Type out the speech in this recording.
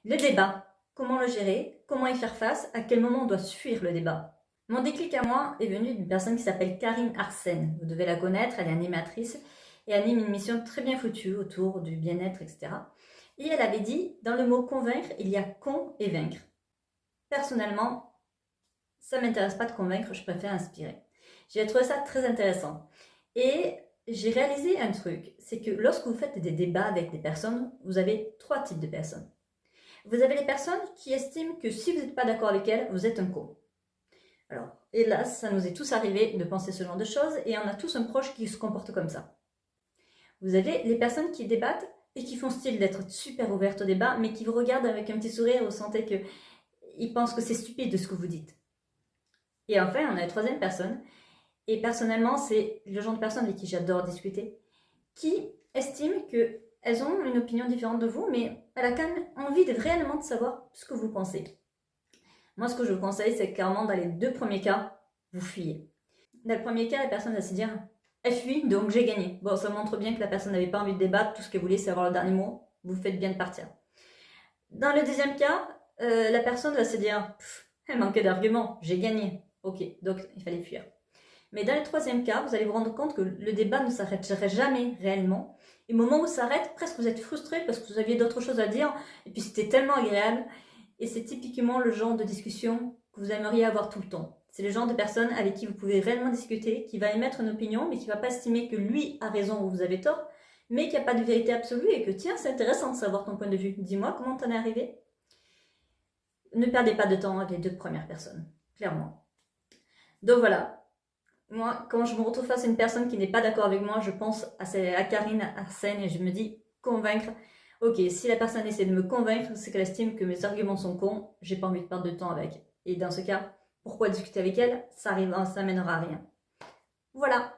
Le débat, comment le gérer, comment y faire face, à quel moment on doit fuir le débat. Mon déclic à moi est venu d'une personne qui s'appelle Karine Arsène. Vous devez la connaître, elle est animatrice et anime une émission très bien foutue autour du bien-être, etc. Et elle avait dit, dans le mot convaincre, il y a con et vaincre. Personnellement, ça ne m'intéresse pas de convaincre, je préfère inspirer. J'ai trouvé ça très intéressant. Et j'ai réalisé un truc, c'est que lorsque vous faites des débats avec des personnes, vous avez 3 types de personnes. Vous avez les personnes qui estiment que si vous n'êtes pas d'accord avec elles, vous êtes un con. Alors, hélas, ça nous est tous arrivé de penser ce genre de choses et on a tous un proche qui se comporte comme ça. Vous avez les personnes qui débattent et qui font style d'être super ouvertes au débat, mais qui vous regardent avec un petit sourire, vous sentez qu'ils pensent que c'est stupide de ce que vous dites. Et enfin, on a la troisième personne, et personnellement, c'est le genre de personne avec qui j'adore discuter, qui estiment qu'elles ont une opinion différente de vous, mais elle a quand même envie de réellement de savoir ce que vous pensez. Moi, ce que je vous conseille, c'est clairement dans les 2 premiers cas, vous fuyez. Dans le premier cas, la personne va se dire elle fuit, donc j'ai gagné. Bon, ça montre bien que la personne n'avait pas envie de débattre, tout ce qu'elle voulait, c'est avoir le dernier mot. Vous faites bien de partir. Dans le deuxième cas, la personne va se dire elle manquait d'arguments, j'ai gagné. Ok, donc il fallait fuir. Mais dans le troisième cas, vous allez vous rendre compte que le débat ne s'arrêterait jamais réellement. Et au moment où ça s'arrête, presque vous êtes frustré parce que vous aviez d'autres choses à dire, et puis c'était tellement agréable. Et c'est typiquement le genre de discussion que vous aimeriez avoir tout le temps. C'est le genre de personne avec qui vous pouvez réellement discuter, qui va émettre une opinion, mais qui ne va pas estimer que lui a raison ou vous avez tort, mais qu'il n'y a pas de vérité absolue et que tiens, c'est intéressant de savoir ton point de vue. Dis-moi comment t'en es arrivé. Ne perdez pas de temps avec les 2 premières personnes, clairement. Donc voilà, moi, quand je me retrouve face à une personne qui n'est pas d'accord avec moi, je pense à Karine Arsène et je me dis convaincre. Ok, si la personne essaie de me convaincre, c'est qu'elle estime que mes arguments sont cons, j'ai pas envie de perdre de temps avec. Et dans ce cas, pourquoi discuter avec elle? Ça mènera à rien. Voilà.